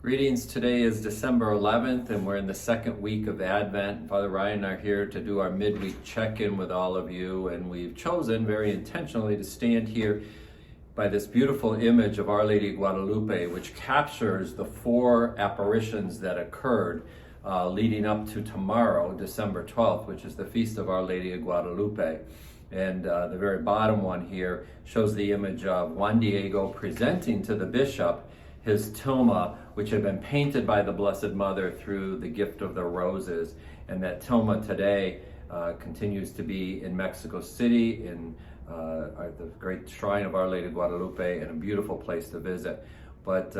Greetings. Today is December 11th and we're in the second week of Advent. Father Ryan and I are here to do our midweek check-in with all of you, and we've chosen very intentionally to stand here by this beautiful image of Our Lady of Guadalupe, which captures the four apparitions that occurred leading up to tomorrow, December 12th, which is the feast of Our Lady of Guadalupe. And the very bottom one here shows the image of Juan Diego presenting to the bishop his tilma, which had been painted by the Blessed Mother through the gift of the roses. And that tilma today continues to be in Mexico City, in the great shrine of Our Lady of Guadalupe, and a beautiful place to visit. But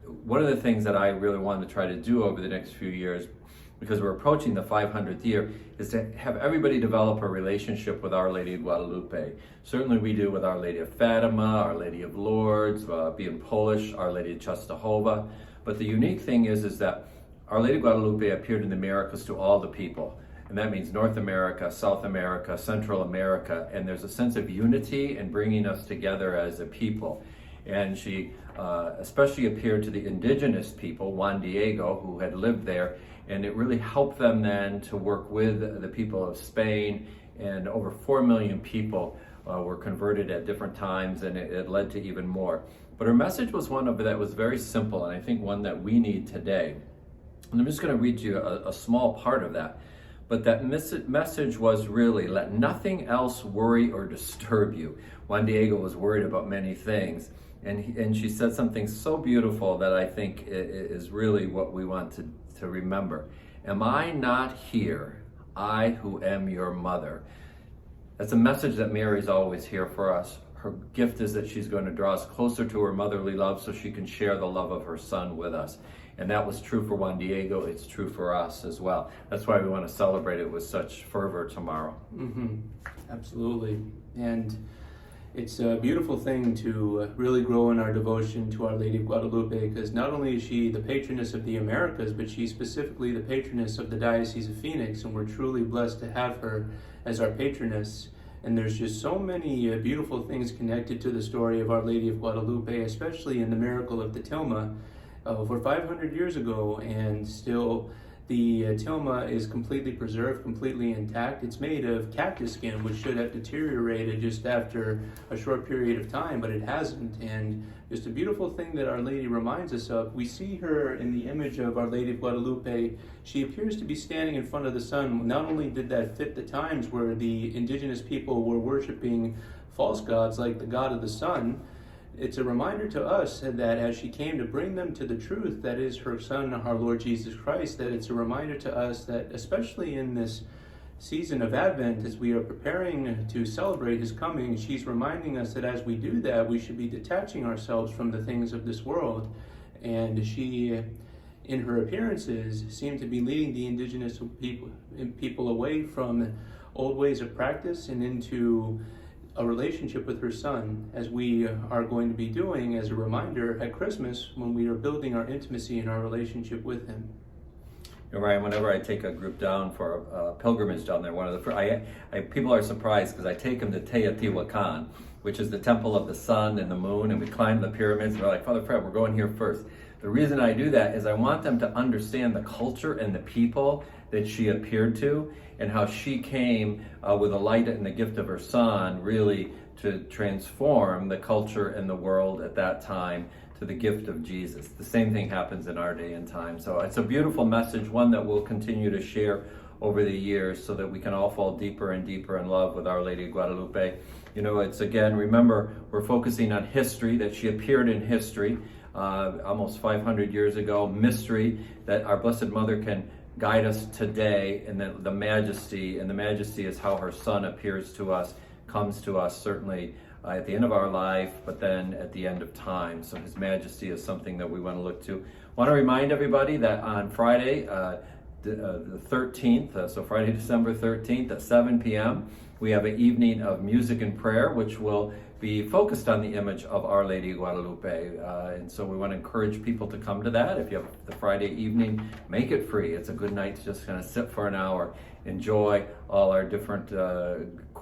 one of the things that I really wanted to try to do over the next few years, because we're approaching the 500th year, is to have everybody develop a relationship with Our Lady of Guadalupe. Certainly we do with Our Lady of Fatima, Our Lady of Lourdes, being Polish, Our Lady of Częstochowa. But the unique thing is that Our Lady of Guadalupe appeared in the Americas to all the people. And that means North America, South America, Central America. And there's a sense of unity and bringing us together as a people. And she especially appeared to the indigenous people, Juan Diego, who had lived there. And it really helped them then to work with the people of Spain, and over 4 million people were converted at different times, and it led to even more. But her message was one that was very simple, and I think one that we need today. And I'm just going to read you a small part of that. But that message was really, let nothing else worry or disturb you. Juan Diego was worried about many things. And she said something so beautiful that I think is really what we want to remember. Am I not here, I who am your mother? That's a message that Mary's always here for us. Her gift is that she's going to draw us closer to her motherly love so she can share the love of her son with us. And that was true for Juan Diego. It's true for us as well. That's why we want to celebrate it with such fervor tomorrow. Absolutely. And it's a beautiful thing to really grow in our devotion to Our Lady of Guadalupe, because not only is she the patroness of the Americas, but she's specifically the patroness of the Diocese of Phoenix, and we're truly blessed to have her as our patroness. And there's just so many beautiful things connected to the story of Our Lady of Guadalupe, especially in the miracle of the tilma over 500 years ago, and still the tilma is completely preserved, completely intact. It's made of cactus skin, which should have deteriorated just after a short period of time, but it hasn't. And just a beautiful thing that Our Lady reminds us of. We see her in the image of Our Lady of Guadalupe. She appears to be standing in front of the sun. Not only did that fit the times where the indigenous people were worshiping false gods like the god of the sun, it's a reminder to us that as she came to bring them to the truth that is her Son, our Lord Jesus Christ, that it's a reminder to us that, especially in this season of Advent, as we are preparing to celebrate his coming, she's reminding us that as we do that, we should be detaching ourselves from the things of this world. And she, in her appearances, seemed to be leading the indigenous people away from old ways of practice and into a relationship with her son, as we are going to be doing as a reminder at Christmas when we are building our intimacy and our relationship with him. You know, Ryan, whenever I take a group down for a pilgrimage down there, one of the people are surprised because I take them to Teotihuacan, which is the temple of the sun and the moon, and we climb the pyramids, and they're like, Father Fred, we're going here first. The reason I do that is I want them to understand the culture and the people that she appeared to, and how she came with the light and the gift of her son really to transform the culture and the world at that time to the gift of Jesus. The same thing happens in our day and time. So it's a beautiful message, one that we'll continue to share over the years so that we can all fall deeper and deeper in love with Our Lady of Guadalupe. You know, it's again, remember, we're focusing on history, that she appeared in history almost 500 years ago, mystery, that our Blessed Mother can guide us today, and the majesty is how her son appears to us, comes to us certainly at the end of our life, but then at the end of time. So his majesty is something that we want to look to. I want to remind everybody that on Friday, the 13th, so Friday, December 13th at 7 p.m., we have an evening of music and prayer, which will be focused on the image of Our Lady of Guadalupe. And so we want to encourage people to come to that. If you have the Friday evening, make it free. It's a good night to just kind of sit for an hour, enjoy all our different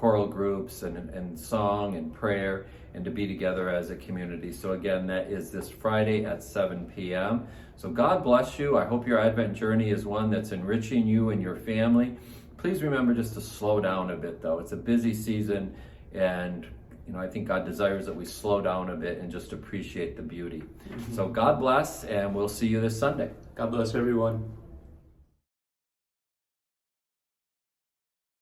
choral groups and song and prayer, and to be together as a community. So again, that is this Friday at 7 p.m. So God bless you. I hope your Advent journey is one that's enriching you and your family. Please remember just to slow down a bit, though. It's a busy season, and I think God desires that we slow down a bit and just appreciate the beauty. So God bless, and we'll see you this Sunday. God bless everyone.